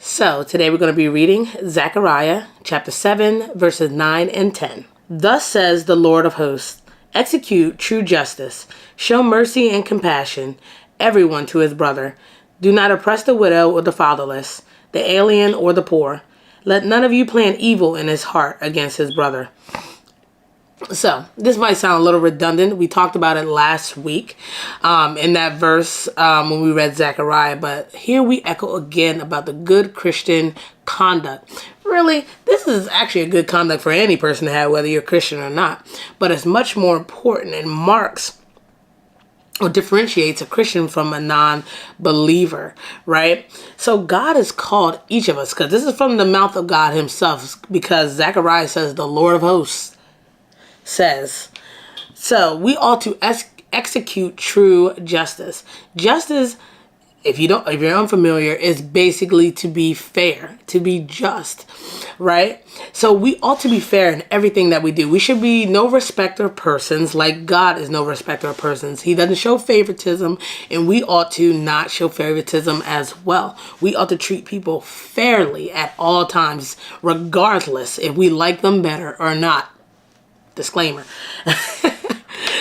So today we're going to be reading Zechariah chapter 7 verses 9 and 10. Thus says the Lord of hosts, execute true justice, show mercy and compassion, everyone to his brother. Do not oppress the widow or the fatherless, the alien or the poor. Let none of you plan evil in his heart against his brother. So this might sound a little redundant. We talked about it last week in that verse when we read Zechariah. But here we echo again about the good Christian conduct. Really, this is actually a good conduct for any person to have, whether you're Christian or not. But it's much more important and marks or differentiates a Christian from a non-believer, right? So God has called each of us, because this is from the mouth of God himself, because Zechariah says the Lord of hosts says. So we ought to execute true justice. Justice, if you're unfamiliar, is basically to be fair, to be just, right? So we ought to be fair in everything that we do. We should be no respecter of persons, like God is no respecter of persons. He doesn't show favoritism, and we ought to not show favoritism as well. We ought to treat people fairly at all times, regardless if we like them better or not. Disclaimer.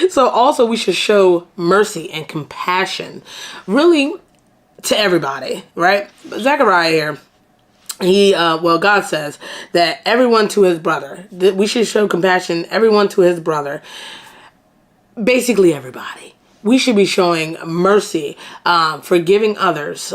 So also we should show mercy and compassion really to everybody, right? But Zechariah here, God says that everyone to his brother, that we should show compassion, everyone to his brother, basically everybody. We should be showing mercy, forgiving others,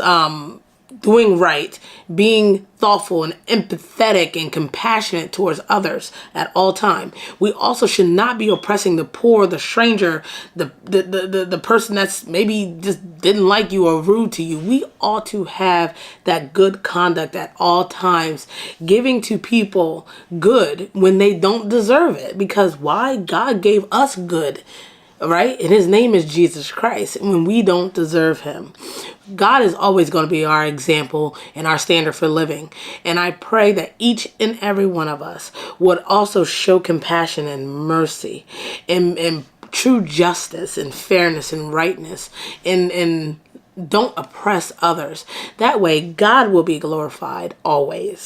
doing right, being thoughtful and empathetic and compassionate towards others at all time. We also should not be oppressing the poor, the stranger, the person that's maybe just didn't like you or rude to you. We ought to have that good conduct at all times, giving to people good when they don't deserve it. Because why? God gave us good, right? And his name is Jesus Christ, and when we don't deserve him. God is always going to be our example and our standard for living. And I pray that each and every one of us would also show compassion and mercy and true justice and fairness and rightness and don't oppress others. That way God will be glorified always.